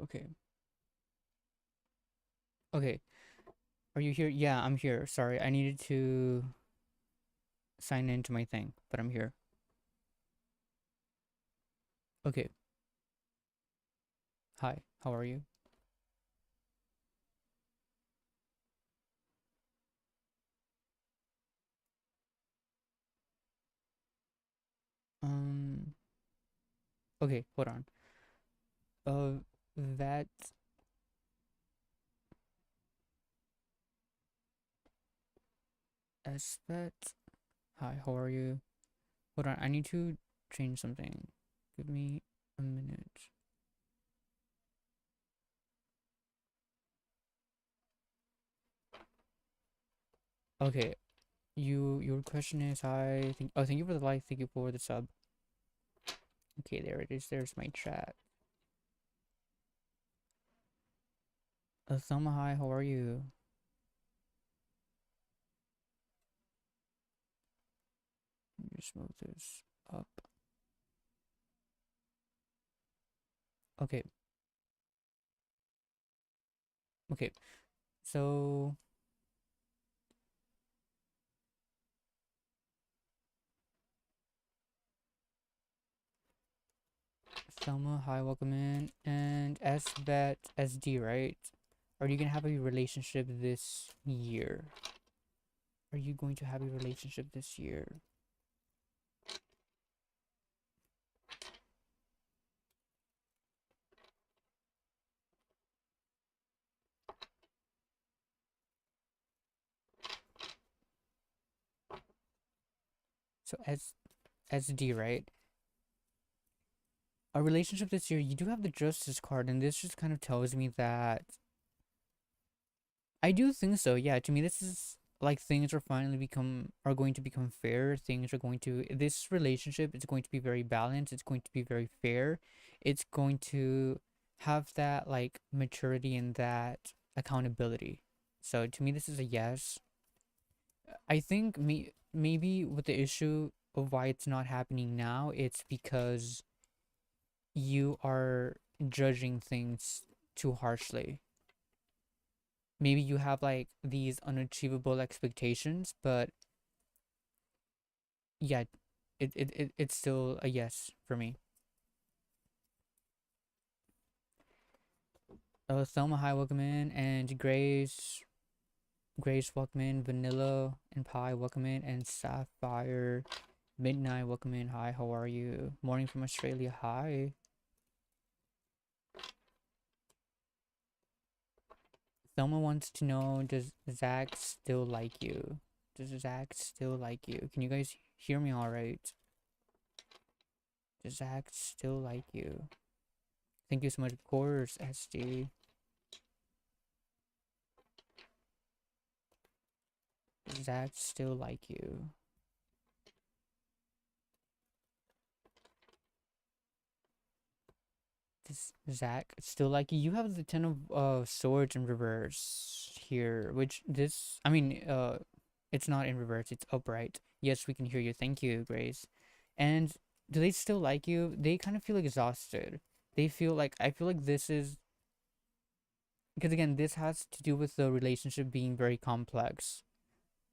Okay. Okay. Are you here? Yeah, I'm here. Sorry, I needed to sign into my thing, but I'm here. Okay. Hi. How are you? Um. Okay. Hold on. Uh, that aspect. Hi. How are you? Hold on. I need to change something. Give me a minute. Okay. Your question is I think. Oh, thank you for the like. Thank you for the sub. Okay, there it is. There's my chat. Selma, hi. How are you? Let me just move this up. Okay. Okay. So Selma, hi, welcome in. And SVET SD, right? Are you gonna have a relationship this year? Are you going to have a relationship this year? So SD, right? A relationship this year, you do have the Justice card, and this just kind of tells me that I do think so. Yeah, to me, this is like things are going to become fair. Things are going to this relationship is going to be very balanced. It's going to be very fair. It's going to have that like maturity and that accountability. So to me, this is a yes. I think maybe with the issue of why it's not happening now, it's because you are judging things too harshly. Maybe you have like these unachievable expectations, but yeah, it's still a yes for me. Thelma, hi, welcome in, and Grace, welcome in, Vanilla and Pie, welcome in, and Sapphire, Midnight, welcome in. Hi, how are you? Morning from Australia, hi. Thelma wants to know, does Zach still like you? Does Zach still like you? Can you guys hear me all right? Does Zach still like you? Thank you so much, of course, SD. Does Zach still like you? Does Zach still like you? You have the Ten of Swords in reverse here, which this, I mean, it's not in reverse, it's upright. Yes, we can hear you. Thank you, Grace. And do they still like you? They kind of feel exhausted. They feel like, I feel like this is, because again, this has to do with the relationship being very complex.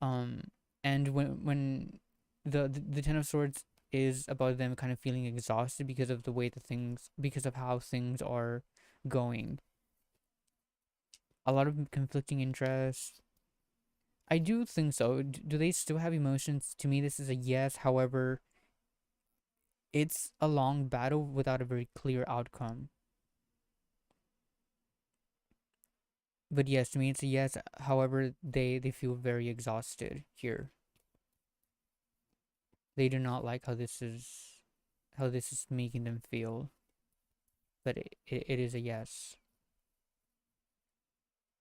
Um, and when the Ten of Swords is about them kind of feeling exhausted because of the way the things because of how things are going. A lot of conflicting interests. I do think so. Do they still have emotions? To me, this is a yes. However, it's a long battle without a very clear outcome. But yes, to me, it's a yes. However, they feel very exhausted here. They do not like how this is making them feel. But it is a yes.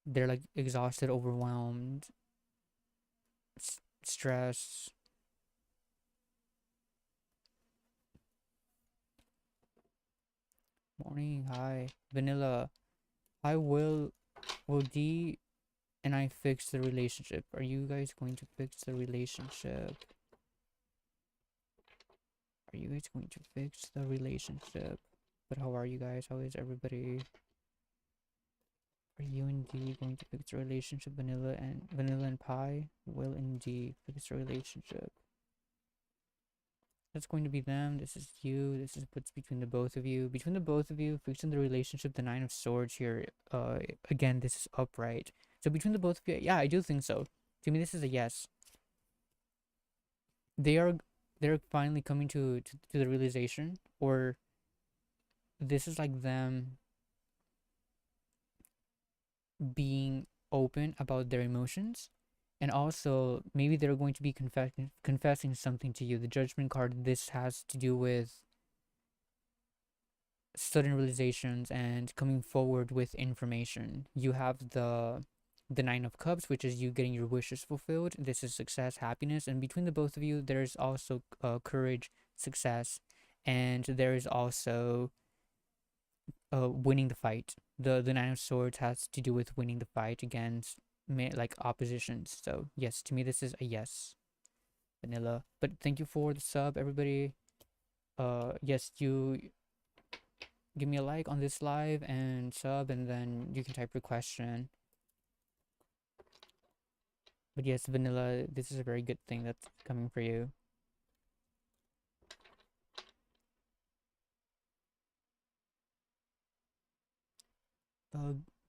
They're like exhausted, overwhelmed, stressed. Morning, hi, Vanilla. I will D and I fix the relationship. Are you guys going to fix the relationship? Are you guys going to fix the relationship? But how are you guys? How is everybody? Are you indeed going to fix a relationship? Vanilla and pie will indeed fix a relationship. That's going to be them. This is you. This is what's between the both of you. Between the both of you, fixing the relationship, the Nine of Swords here. Again, this is upright. So between the both of you, yeah, I do think so. To me, this is a yes. They are they're finally coming to the realization, or this is like them being open about their emotions, and also maybe they're going to be confessing something to you. The Judgment card, this has to do with sudden realizations and coming forward with information. You have the Nine of Cups, which is you getting your wishes fulfilled. This is success, happiness, and between the both of you, there's also courage, success, and there is also winning the fight. The Nine of Swords has to do with winning the fight against like oppositions. So yes, to me this is a yes, vanilla. But thank you for the sub, everybody. Yes, you give me a like on this live and sub, and then you can type your question. But yes, vanilla, this is a very good thing that's coming for you.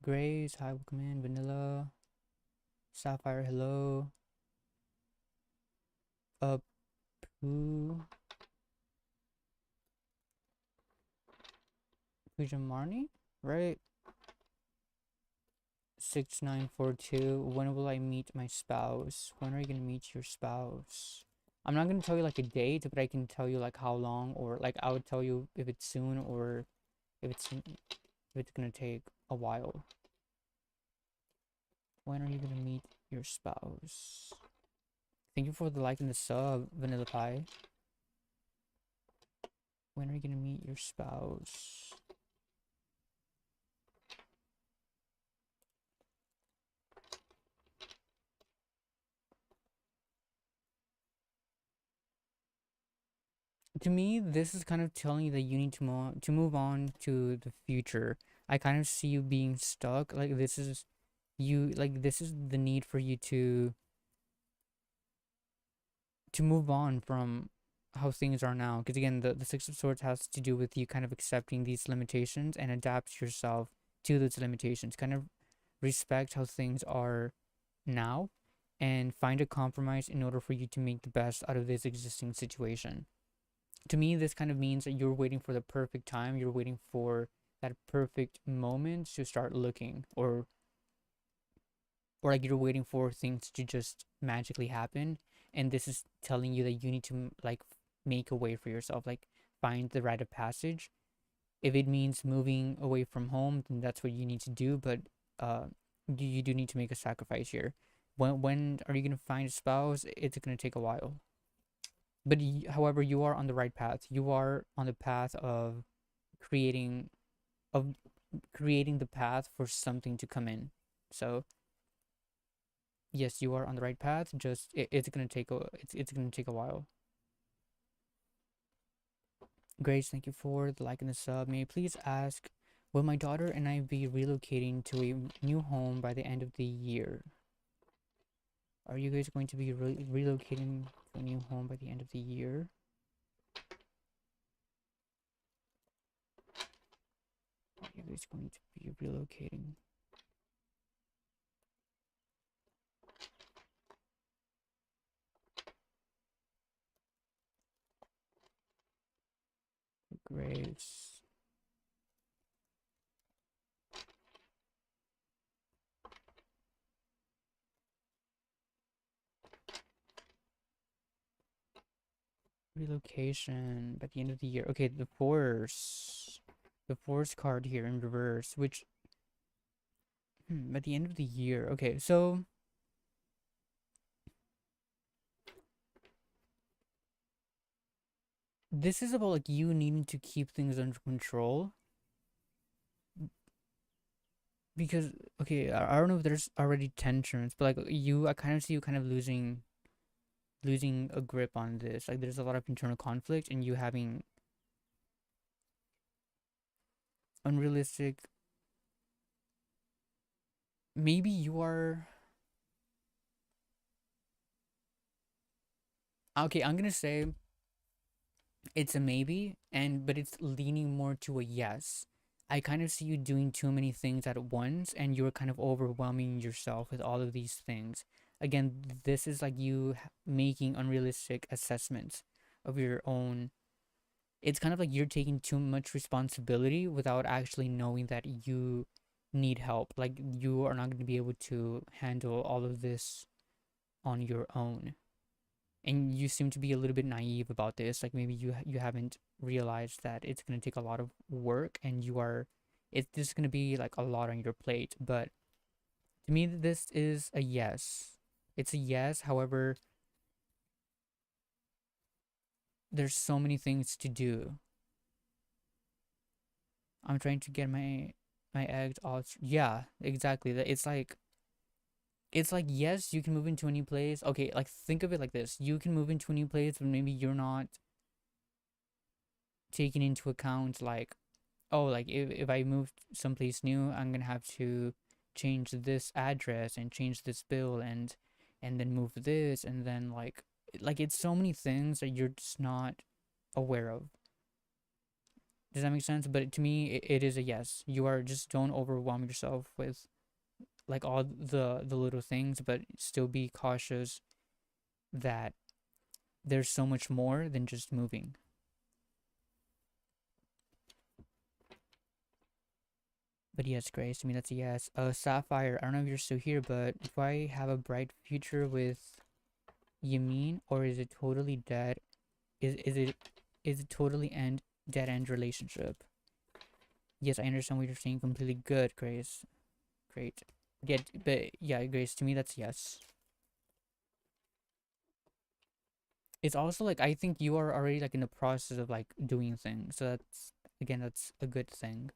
Grace, hi, welcome in. Vanilla, Sapphire, hello. Pooh, Pujamarni, right? 6942. When will I meet my spouse? When are you gonna meet your spouse? I'm not gonna tell you like a date, but I can tell you like how long, or like I would tell you if it's soon or if it's gonna take a while. When are you gonna meet your spouse? Thank you for the like and the sub, Vanilla Pie. When are you gonna meet your spouse? To me, this is kind of telling you that you need to move on to the future. I kind of see you being stuck. Like this is you like this is the need for you to move on from how things are now. Because again, the Six of Swords has to do with you kind of accepting these limitations and adapt yourself to those limitations. Kind of respect how things are now and find a compromise in order for you to make the best out of this existing situation. To me, this kind of means that you're waiting for the perfect time, you're waiting for that perfect moment to start looking, or like you're waiting for things to just magically happen, and this is telling you that you need to like make a way for yourself, like find the rite of passage. If it means moving away from home, then that's what you need to do, but uh you do need to make a sacrifice here. When are you going to find a spouse? It's going to take a while, but however, you are on the right path. You are on the path creating of creating the path for something to come in. So yes, you are on the right path. Just it's gonna take it's gonna take a while. Grace, thank you for the like and the sub. May I please ask, will my daughter and I be relocating to a new home by the end of the year? Are you guys going to be relocating to a new home by the end of the year? Are you guys going to be relocating? Grace. Relocation by the end of the year. Okay, the force. The force card here in reverse, which by the end of the year. Okay, so this is about like you needing to keep things under control, because okay, I don't know if there's already tensions, but like I kind of see you kind of losing a grip on this. Like there's a lot of internal conflict and you having unrealistic maybe you are okay. I'm gonna say it's a maybe, and but it's leaning more to a yes. I kind of see you doing too many things at once, and you're kind of overwhelming yourself with all of these things. Again, this is like you making unrealistic assessments of your own. It's kind of like you're taking too much responsibility without actually knowing that you need help. Like you are not going to be able to handle all of this on your own. And you seem to be a little bit naive about this. Like maybe you haven't realized that it's going to take a lot of work, and it's just going to be like a lot on your plate. But to me, this is a yes. It's a yes. However, there's so many things to do. I'm trying to get my eggs all. Yeah, exactly. That it's like yes, you can move into a new place. Okay, like think of it like this: you can move into a new place, but maybe you're not taking into account like, oh, like if I move someplace new, I'm gonna have to change this address and change this bill and then move this, and then like it's so many things that you're just not aware of. Does that make sense? But to me, it is a yes. You are just don't overwhelm yourself with like all the little things, but still be cautious that there's so much more than just moving. But yes, Grace, to me that's a yes. Sapphire, I don't know if you're still here, but do I have a bright future with Yamin, or is it totally dead? Is it totally dead end relationship? Yes, I understand what you're saying completely. Good, Grace. Great. Yeah, but yeah, Grace, to me that's yes. It's also like I think you are already like in the process of like doing things. So that's again that's a good thing.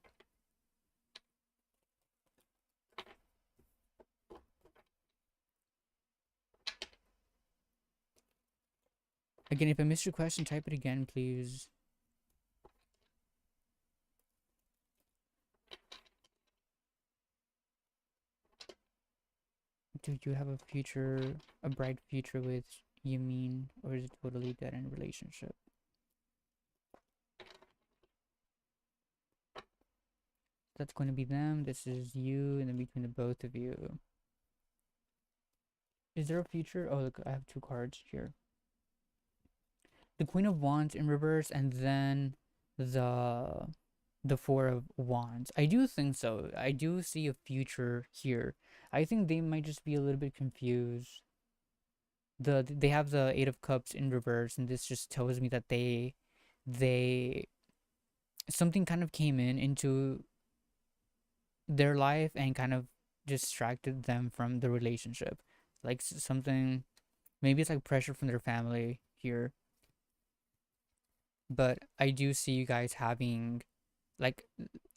Again, if I missed your question, type it again, please. Do you have a bright future with Yamin, or is it totally dead end relationship? That's going to be them. This is you, and then between the both of you. Is there a future? Oh, look, I have two cards here. The Queen of Wands in reverse, and then the the Four of Wands. I do think so. I do see a future here. I think they might just be a little bit confused. They have the Eight of Cups in reverse, and this just tells me that they something kind of came into their life and kind of distracted them from the relationship. Like something, maybe it's like pressure from their family here. But I do see you guys having, like,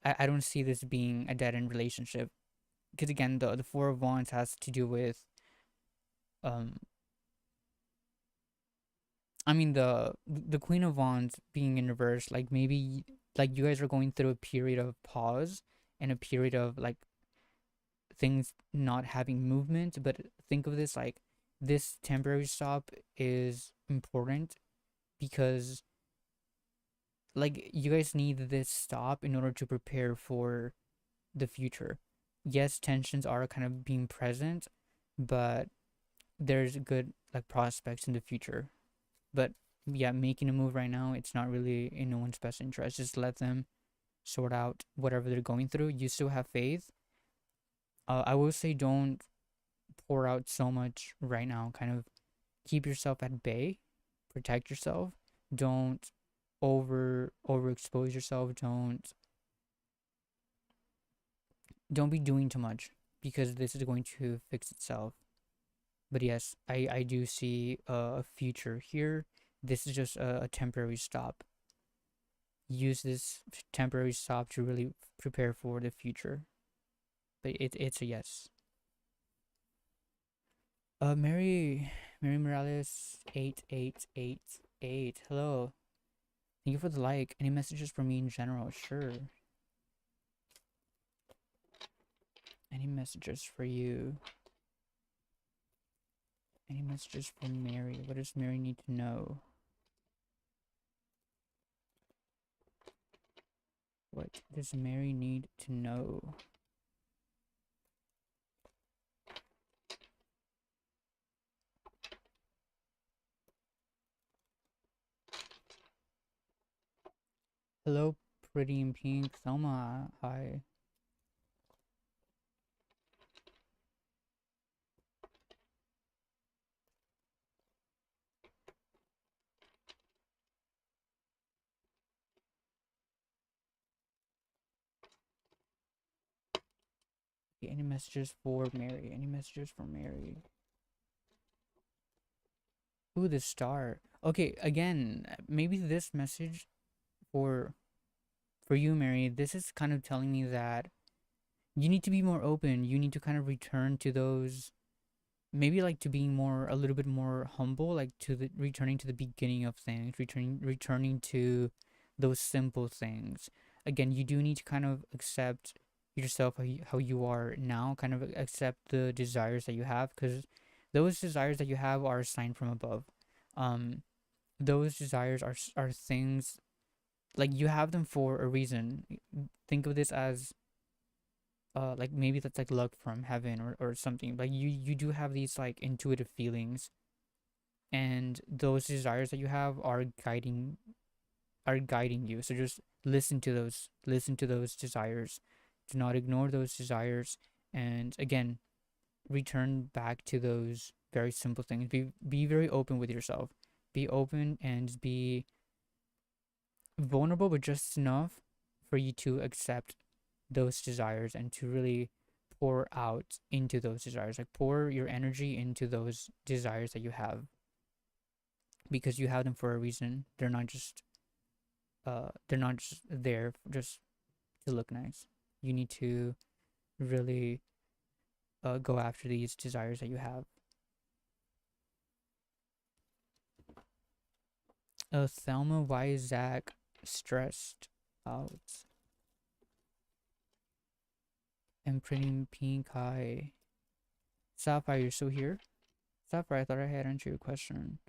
I don't see this being a dead end relationship. Because again, the Four of Wands has to do with, um, I mean, the Queen of Wands being in reverse, like maybe, like you guys are going through a period of pause and a period of like things not having movement. But think of this like this temporary stop is important because like you guys need this stop in order to prepare for the future. Yes, tensions are kind of being present, but there's good like prospects in the future. But yeah, making a move right now, it's not really in no one's best interest. Just let them sort out whatever they're going through. You still have faith. I will say don't pour out so much right now. Kind of keep yourself at bay, protect yourself. Don't overexpose yourself. Don't be doing too much because this is going to fix itself. But yes, I do see a future here. This is just a temporary stop. Use this temporary stop to really prepare for the future. But it's a yes. Mary Morales 8888. Hello. Thank you for the like. Any messages for me in general? Sure. Any messages for you? Any messages for Mary? What does Mary need to know? What does Mary need to know? Hello, pretty in pink. Thelma, hi. Okay, any messages for Mary? Any messages for Mary? Ooh, the star. Okay, again, maybe this message for for you, Mary, this is kind of telling me that you need to be more open. You need to kind of return to those, maybe like to being more, a little bit more humble, like to the returning to the beginning of things, returning to those simple things. Again, you do need to kind of accept yourself how you are now, kind of accept the desires that you have, because those desires that you have are a sign from above. Um, those desires are things, like you have them for a reason. Think of this as like maybe that's like luck from heaven or something. Like you do have these like intuitive feelings, and those desires that you have are guiding you. So just listen to those desires. Do not ignore those desires, and again, return back to those very simple things. Be very open with yourself. Be open and be vulnerable, but just enough for you to accept those desires and to really pour out into those desires. Like pour your energy into those desires that you have, because you have them for a reason. They're not just there just to look nice. You need to really go after these desires that you have. Thelma, why is Zach stressed out? And pretty pink eye. Sapphire, you're still here? Sapphire, I thought I had answered your question.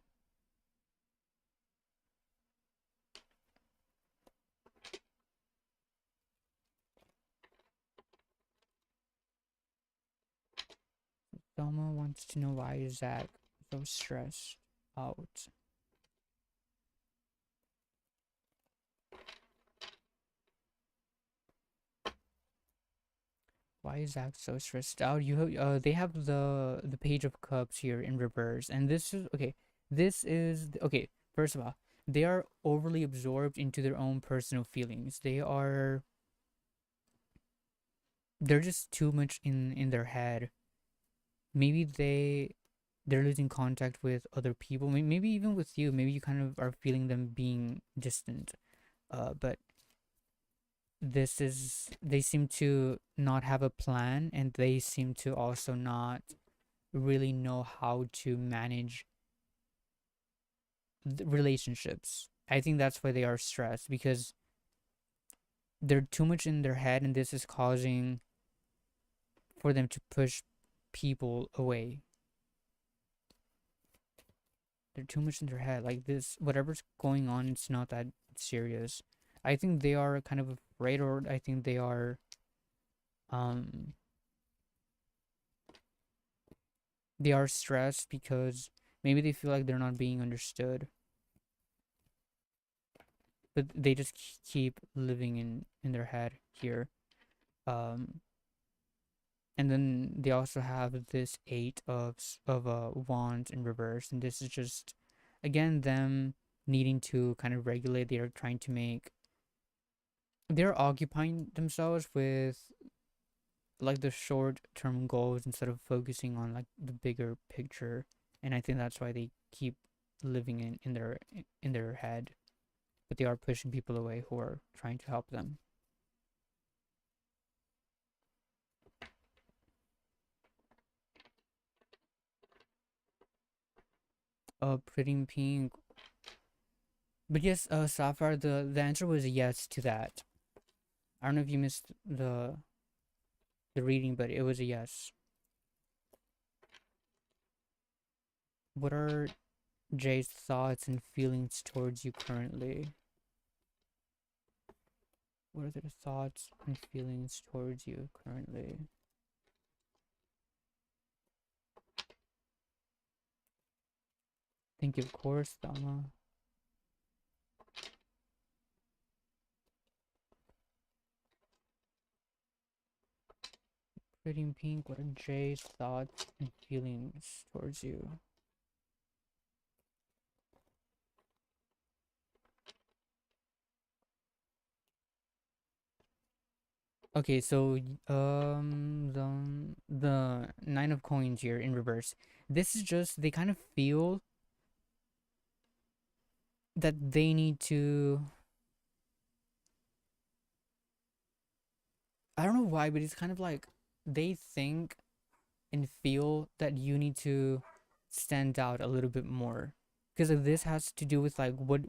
Thelma wants to know why is Zach so stressed out. Why is Zach so stressed out? They have the Page of Cups here in reverse, and this is okay. This is okay. First of all, they are overly absorbed into their own personal feelings. They're just too much in their head. Maybe they're losing contact with other people. Maybe even with you. Maybe you kind of are feeling them being distant. But they seem to not have a plan, and they seem to also not really know how to manage the relationships. I think that's why they are stressed, because they're too much in their head, and this is causing for them to push people away. They're too much in their head. Like this, whatever's going on, it's not that serious. I think they are kind of afraid, or I think um they are stressed because maybe they feel like they're not being understood, but they just keep living in their head here. Um, and then they also have this eight of wands in reverse, and this is just again them needing to kind of regulate. They are trying to make, they're occupying themselves with like the short term goals instead of focusing on like the bigger picture, and I think that's why they keep living in their head, but they are pushing people away who are trying to help them. Pretty pink. But yes, Sapphire, the answer was a yes to that. I don't know if you missed the the reading, but it was a yes. What are Jay's thoughts and feelings towards you currently? What are their thoughts and feelings towards you currently? Thank you, of course, Dama. Pretty in pink, what are Jay's thoughts and feelings towards you? Okay, so the nine of coins here in reverse. This is just they kind of feel that they need to. I don't know why, but it's kind of like they think and feel that you need to stand out a little bit more because this has to do with like